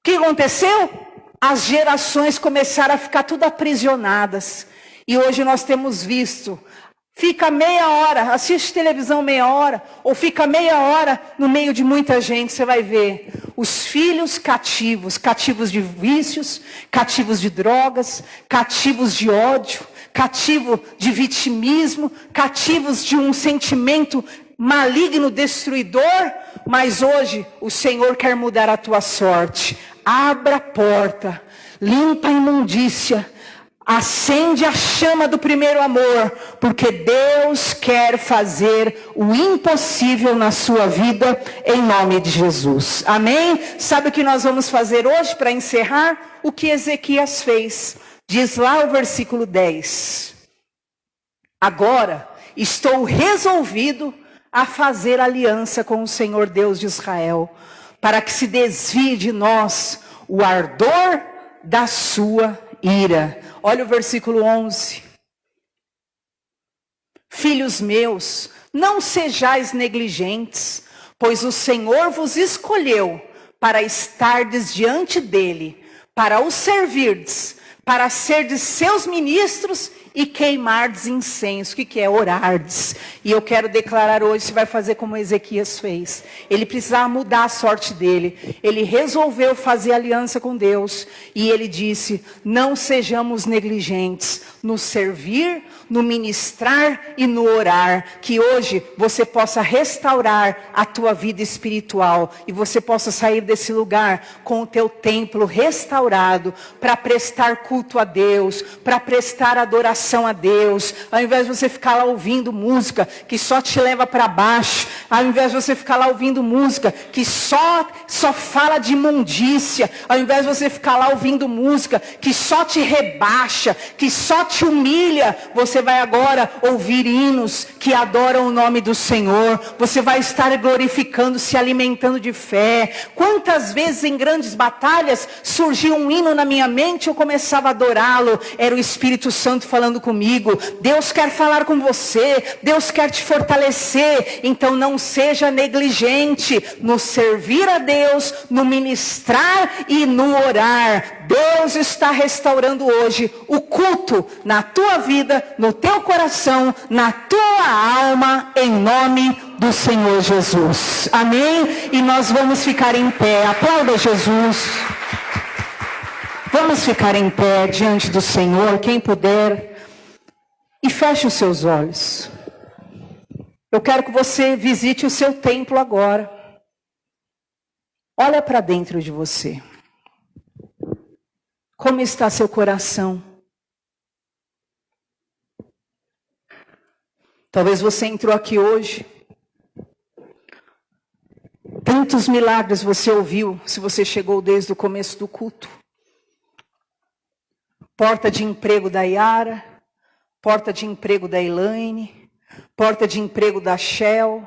que aconteceu? As gerações começaram a ficar tudo aprisionadas. E hoje nós temos visto, fica meia hora, assiste televisão meia hora, ou fica meia hora no meio de muita gente, você vai ver os filhos cativos, cativos de vícios, cativos de drogas, cativos de ódio, cativo de vitimismo, cativos de um sentimento maligno, destruidor. Mas hoje o Senhor quer mudar a tua sorte. Abra a porta, limpa a imundícia, Acende a chama do primeiro amor, porque Deus quer fazer o impossível na sua vida, em nome de Jesus. Amém? Sabe o que nós vamos fazer hoje para encerrar? O que Ezequias fez. Diz lá o versículo 10. Agora estou resolvido a fazer aliança com o Senhor Deus de Israel, para que se desvie de nós o ardor da sua ira. Olha o versículo 11. Filhos meus, não sejais negligentes, pois o Senhor vos escolheu para estardes diante dele, para o servirdes, para serdes seus ministros e queimardes incenso. O que é? Orardes. E eu quero declarar hoje, você vai fazer como Ezequias fez. Ele precisava mudar a sorte dele. Ele resolveu fazer aliança com Deus. E ele disse, não sejamos negligentes no servir, no ministrar e no orar. Que hoje você possa restaurar a tua vida espiritual. E você possa sair desse lugar com o teu templo restaurado. Para prestar culto a Deus. Para prestar adoração a Deus, ao invés de você ficar lá ouvindo música que só te leva para baixo, ao invés de você ficar lá ouvindo música que só fala de imundícia, ao invés de você ficar lá ouvindo música que só te rebaixa, que só te humilha, você vai agora ouvir hinos que adoram o nome do Senhor, você vai estar glorificando, se alimentando de fé. Quantas vezes em grandes batalhas surgia um hino na minha mente, eu começava a adorá-lo, era o Espírito Santo falando comigo. Deus quer falar com você, Deus quer te fortalecer. Então não seja negligente no servir a Deus, no ministrar e no orar. Deus está restaurando hoje o culto na tua vida, no teu coração, na tua alma, em nome do Senhor Jesus. Amém? E nós vamos ficar em pé. Aplauda Jesus. Vamos ficar em pé diante do Senhor, quem puder. E feche os seus olhos. Eu quero que você visite o seu templo agora. Olha para dentro de você. Como está seu coração? Talvez você entrou aqui hoje. Tantos milagres você ouviu, se você chegou desde o começo do culto. Porta de emprego da Yara. Porta de emprego da Elaine, porta de emprego da Shell,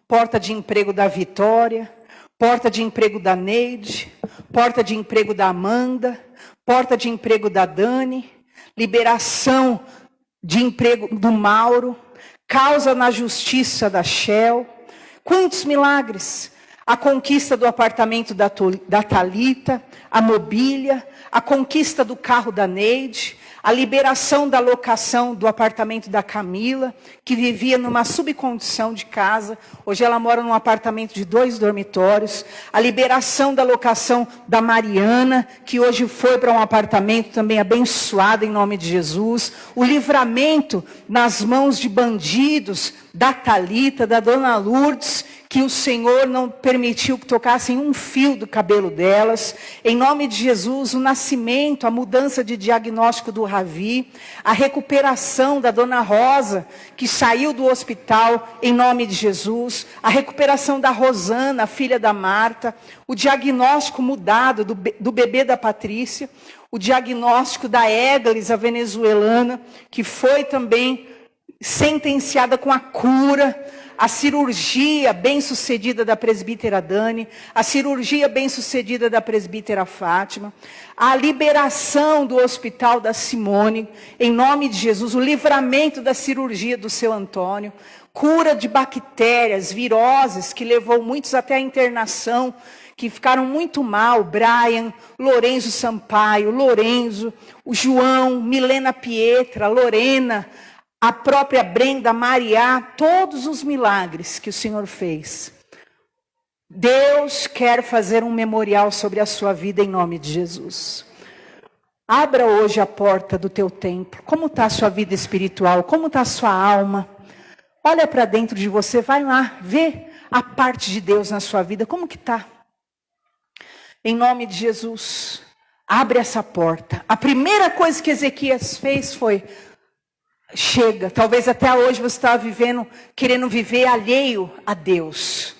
porta de emprego da Vitória, porta de emprego da Neide, porta de emprego da Amanda, porta de emprego da Dani, liberação de emprego do Mauro, causa na justiça da Shell. Quantos milagres! A conquista do apartamento da Thalita, a mobília, a conquista do carro da Neide, a liberação da locação do apartamento da Camila, que vivia numa subcondição de casa. Hoje ela mora num apartamento de 2 dormitórios. A liberação da locação da Mariana, que hoje foi para um apartamento também abençoado em nome de Jesus. O livramento nas mãos de bandidos, da Thalita, da Dona Lourdes, que o Senhor não permitiu que tocassem um fio do cabelo delas. Em nome de Jesus, o nascimento, a mudança de diagnóstico do Ravi, a recuperação da Dona Rosa, que saiu do hospital, em nome de Jesus, a recuperação da Rosana, filha da Marta, o diagnóstico mudado do bebê da Patrícia, o diagnóstico da Eglis, a venezuelana, que foi também sentenciada com a cura, a cirurgia bem-sucedida da presbítera Dani, a cirurgia bem-sucedida da presbítera Fátima, a liberação do hospital da Simone, em nome de Jesus, o livramento da cirurgia do seu Antônio, cura de bactérias, viroses, que levou muitos até a internação, que ficaram muito mal, Brian, Lorenzo Sampaio, Lorenzo, o João, Milena Pietra, Lorena, a própria Brenda, Maria, todos os milagres que o Senhor fez. Deus quer fazer um memorial sobre a sua vida em nome de Jesus. Abra hoje a porta do teu templo. Como está a sua vida espiritual? Como está a sua alma? Olha para dentro de você, vai lá, vê a parte de Deus na sua vida. Como que está? Em nome de Jesus, Abre essa porta. A primeira coisa que Ezequias fez foi: chega. Talvez até hoje você estava querendo viver alheio a Deus.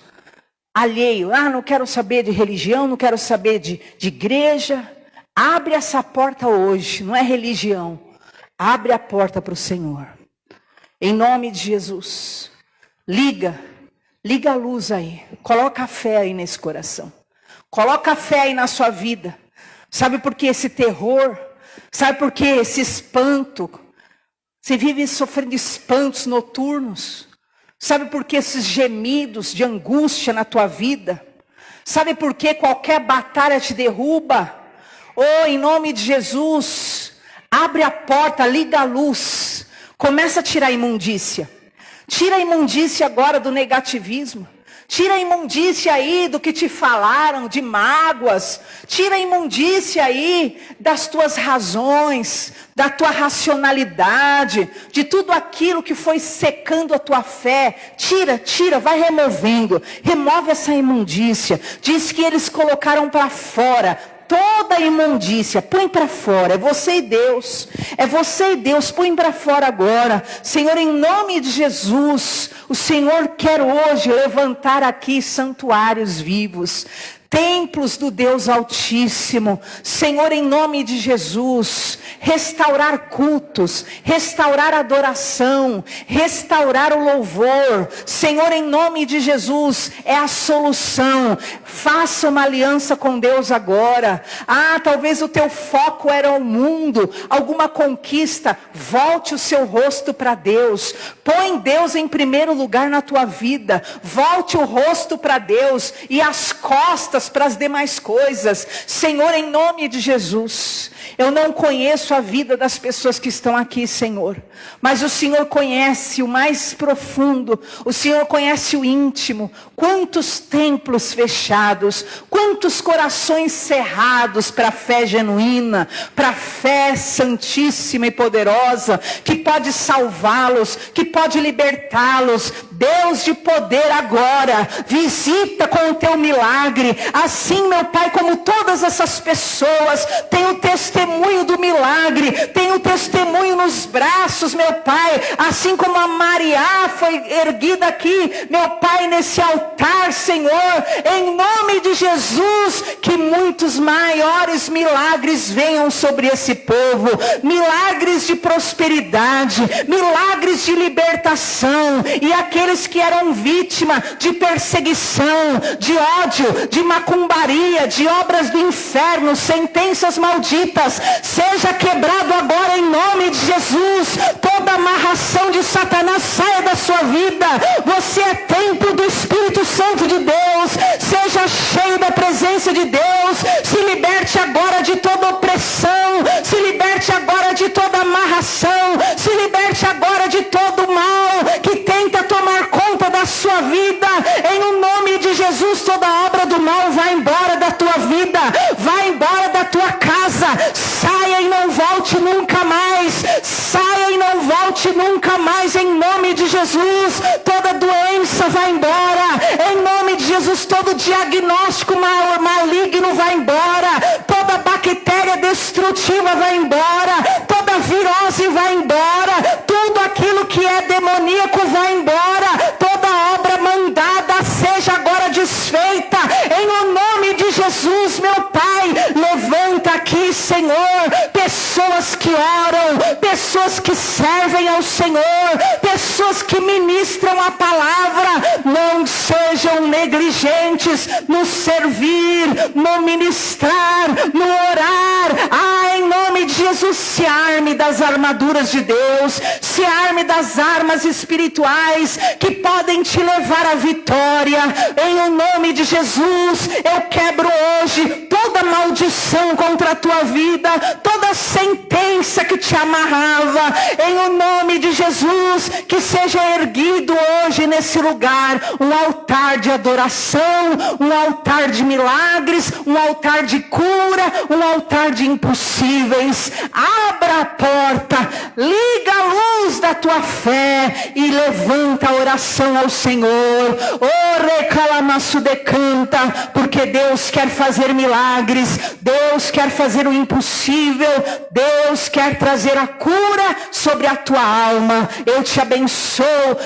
Alheio. Não quero saber de religião, não quero saber de igreja. Abre essa porta hoje. Não é religião. Abre a porta para o Senhor. Em nome de Jesus. Liga a luz aí. Coloca a fé aí nesse coração. Coloca a fé aí na sua vida. Sabe por que esse terror? Sabe por que esse espanto? Você vive sofrendo espantos noturnos. Sabe por que esses gemidos de angústia na tua vida? Sabe por que qualquer batalha te derruba? Em nome de Jesus, abre a porta, liga a luz. Começa a tirar a imundícia. Tira a imundícia agora do negativismo. Tira a imundícia aí do que te falaram, de mágoas. Tira a imundícia aí das tuas razões, da tua racionalidade, de tudo aquilo que foi secando a tua fé. Tira, vai removendo. Remove essa imundícia. Diz que eles colocaram para fora toda a imundícia, põe para fora. É você e Deus. É você e Deus. Põe para fora agora. Senhor, em nome de Jesus, o Senhor quer hoje levantar aqui santuários vivos. Templos do Deus Altíssimo. Senhor, em nome de Jesus, restaurar cultos, restaurar adoração, restaurar o louvor. Senhor, em nome de Jesus, é a solução. Faça uma aliança com Deus agora. Talvez o teu foco era o mundo, alguma conquista. Volte o seu rosto para Deus. Põe Deus em primeiro lugar na tua vida. Volte o rosto para Deus e as costas para as demais coisas. Senhor, em nome de Jesus, eu não conheço a vida das pessoas que estão aqui, Senhor, mas o Senhor conhece o mais profundo, o Senhor conhece o íntimo. Quantos templos fechados, quantos corações cerrados para a fé genuína, para a fé santíssima e poderosa, que pode salvá-los, que pode libertá-los. Deus de poder, agora visita com o teu milagre. Assim, meu Pai, como todas essas pessoas têm o testemunho do milagre, têm o testemunho nos braços, meu Pai, assim como a Maria foi erguida aqui, meu Pai, nesse altar, Senhor, em nome de Jesus, que muitos maiores milagres venham sobre esse povo, milagres de prosperidade, milagres de libertação, e aqueles que eram vítima de perseguição, de ódio, de macumbaria, de obras do inferno, sentenças malditas, seja quebrado agora em nome de Jesus. Toda amarração de Satanás saia da sua vida. Você é templo do Espírito Santo de Deus. Seja cheio da presença de Deus. Se liberte agora de toda opressão. Se liberte agora de toda amarração. Se liberte agora de todo o mal que tenta tomar conta da sua vida. Em nome de Jesus, toda obra do mal vai embora da tua vida, vai embora da tua casa. Saia e não volte nunca mais. Saia e não volte nunca mais, em nome de Jesus. Toda doença vai embora, em nome de Jesus. Todo diagnóstico maligno vai embora, toda bactéria destrutiva vai embora, toda virose vai embora, tudo aquilo que é demoníaco vai embora, toda obra mandada seja agora desfeita, em o nome de Jesus, meu Pai. Levanta aqui, Senhor, pessoas que oram, pessoas que servem ao Senhor, pessoas que ministram a palavra. Não sejam negligentes no servir, no ministrar, no orar. Em nome de Jesus, se arme das armaduras de Deus, se arme das armas espirituais que podem te levar à vitória. Em o nome de Jesus, eu quebro hoje toda maldição contra a tua vida, toda sentença que te amarrava. Em o nome de Jesus, que seja erguido hoje nesse lugar um altar de adoração, um altar de milagres, um altar de cura, um altar de impossíveis. Abra a porta, liga a luz da tua fé e levanta a oração ao Senhor. Oh, recalama nosso decanta, porque Deus quer fazer milagres, Deus quer fazer o impossível, Deus quer trazer a cura sobre a tua alma. Eu te abençoo,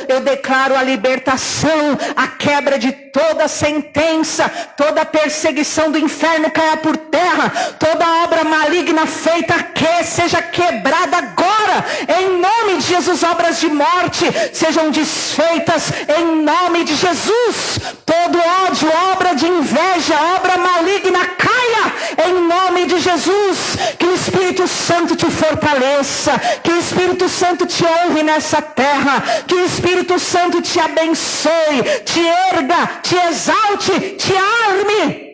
eu declaro a libertação, a quebra de toda sentença, toda perseguição do inferno caia por terra, toda obra maligna feita que seja quebrada agora, em nome de Jesus. Obras de morte sejam desfeitas em nome de Jesus. Todo ódio, obra de inveja, obra maligna caia em nome de Jesus. Que o Espírito Santo te fortaleça, que o Espírito Santo te honre nessa terra, que o Espírito Santo te abençoe, te erga, te exalte, te arme,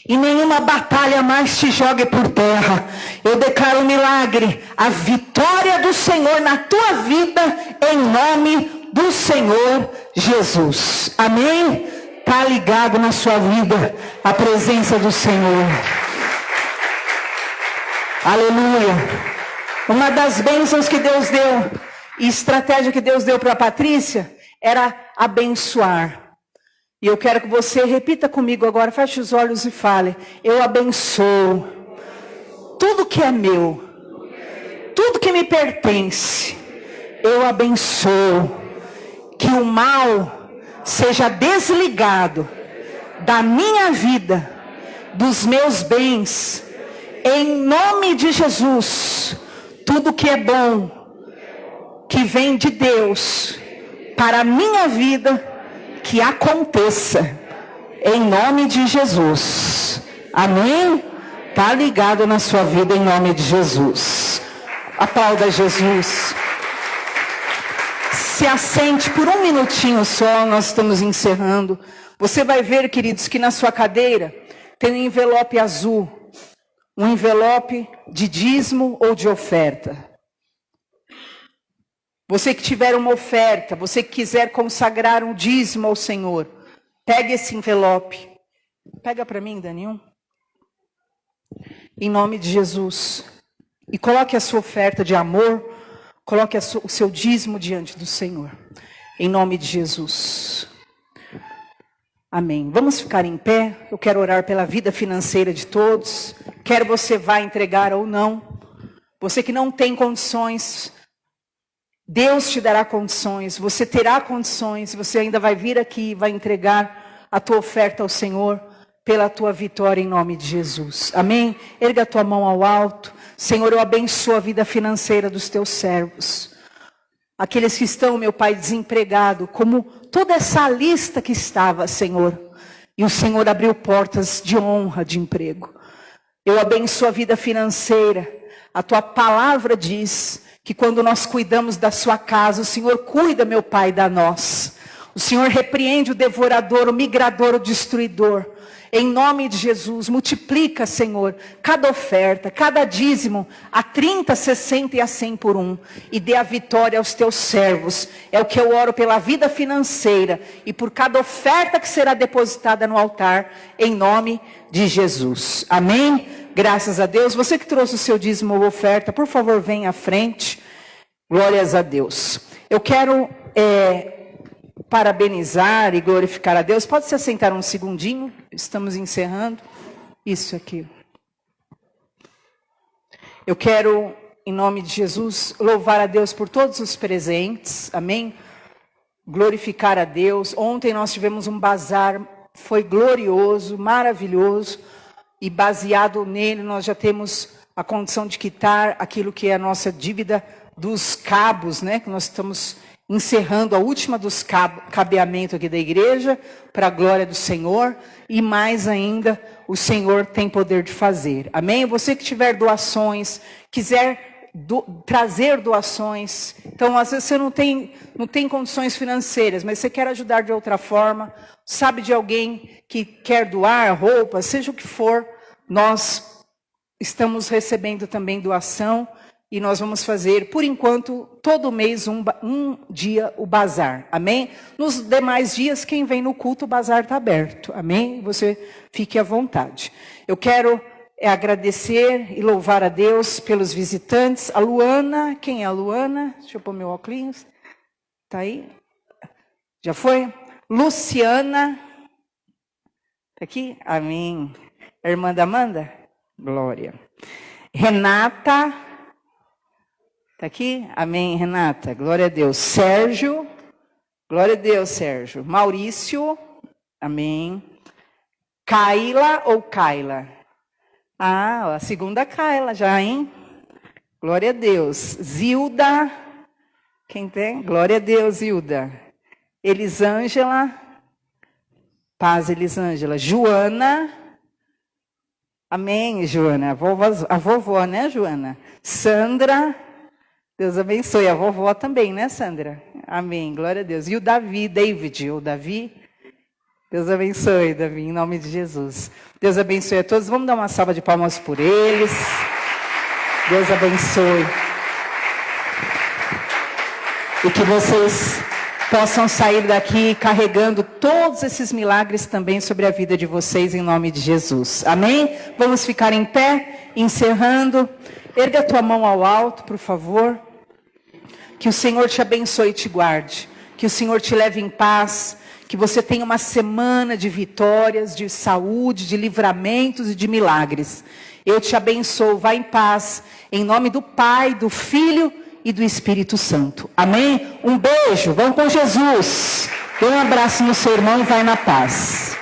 e nenhuma batalha mais te jogue por terra. Eu declaro o milagre, a vitória do Senhor na tua vida, em nome do Senhor Jesus. Amém? Está ligado na sua vida a presença do Senhor. Aleluia. Uma das bênçãos que Deus deu, e estratégia que Deus deu para a Patrícia, era abençoar. E eu quero que você repita comigo agora, feche os olhos e fale: eu abençoo tudo que é meu, tudo que me pertence. Eu abençoo que o mal seja desligado da minha vida, dos meus bens, em nome de Jesus. Tudo que é bom, que vem de Deus para a minha vida, que aconteça, em nome de Jesus. Amém? Está ligado na sua vida, em nome de Jesus. Aplauda Jesus. Se assente por um minutinho só, nós estamos encerrando. Você vai ver, queridos, que na sua cadeira tem um envelope azul, um envelope de dízimo ou de oferta. Você que tiver uma oferta, você que quiser consagrar um dízimo ao Senhor, pegue esse envelope. Pega para mim, Daniel. Em nome de Jesus. E coloque a sua oferta de amor, coloque o seu dízimo diante do Senhor. Em nome de Jesus. Amém. Vamos ficar em pé. Eu quero orar pela vida financeira de todos. Quer você vá entregar ou não. Você que não tem condições, Deus te dará condições, você terá condições, você ainda vai vir aqui e vai entregar a tua oferta ao Senhor pela tua vitória em nome de Jesus. Amém? Erga a tua mão ao alto. Senhor, eu abençoo a vida financeira dos teus servos. Aqueles que estão, meu Pai, desempregados, como toda essa lista que estava, Senhor. E o Senhor abriu portas de honra, de emprego. Eu abençoo a vida financeira. A tua palavra diz que quando nós cuidamos da sua casa, o Senhor cuida, meu Pai, da nós. O Senhor repreende o devorador, o migrador, o destruidor. Em nome de Jesus, multiplica, Senhor, cada oferta, cada dízimo, a 30, 60 e a 100 por um. E dê a vitória aos teus servos. É o que eu oro pela vida financeira e por cada oferta que será depositada no altar, em nome de Jesus. Amém? Graças a Deus. Você que trouxe o seu dízimo ou oferta, por favor, venha à frente. Glórias a Deus. Eu quero parabenizar e glorificar a Deus. Pode se assentar um segundinho. Estamos encerrando. Isso aqui. Eu quero, em nome de Jesus, louvar a Deus por todos os presentes. Amém? Glorificar a Deus. Ontem nós tivemos um bazar. Foi glorioso, maravilhoso. E baseado nele, nós já temos a condição de quitar aquilo que é a nossa dívida dos cabos, né? Que nós estamos encerrando a última dos cabeamentos aqui da igreja, para a glória do Senhor. E mais ainda, o Senhor tem poder de fazer. Amém? Você que tiver doações, quiser trazer doações. Então, às vezes você não tem condições financeiras, mas você quer ajudar de outra forma. Sabe de alguém que quer doar roupa, seja o que for, nós estamos recebendo também doação e nós vamos fazer, por enquanto, todo mês um dia o bazar, amém? Nos demais dias, quem vem no culto, o bazar está aberto, amém? Você fique à vontade. Eu quero agradecer e louvar a Deus pelos visitantes. A Luana, quem é a Luana? Deixa eu pôr meu óculos. Está aí? Já foi? Luciana, Tá aqui? Amém. A irmã da Amanda? Glória. Renata. Tá aqui? Amém, Renata. Glória a Deus. Sérgio. Glória a Deus, Sérgio. Maurício. Amém. Kaila ou Kaila? Ah, a segunda Kaila já, hein? Glória a Deus. Zilda. Quem tem? Glória a Deus, Zilda. Elisângela. Paz, Elisângela. Joana. Amém, Joana. A vovó, né, Joana? Sandra. Deus abençoe. A vovó também, né, Sandra? Amém. Glória a Deus. E o Davi, David, ou Davi. Deus abençoe, Davi, em nome de Jesus. Deus abençoe a todos. Vamos dar uma salva de palmas por eles. Deus abençoe. E que vocês possam sair daqui carregando todos esses milagres também sobre a vida de vocês, em nome de Jesus. Amém? Vamos ficar em pé, encerrando. Erga a tua mão ao alto, por favor. Que o Senhor te abençoe e te guarde. Que o Senhor te leve em paz. Que você tenha uma semana de vitórias, de saúde, de livramentos e de milagres. Eu te abençoo, vá em paz, em nome do Pai, do Filho e do Espírito Santo. Amém? Um beijo, vão com Jesus. Dê um abraço no seu irmão e vai na paz.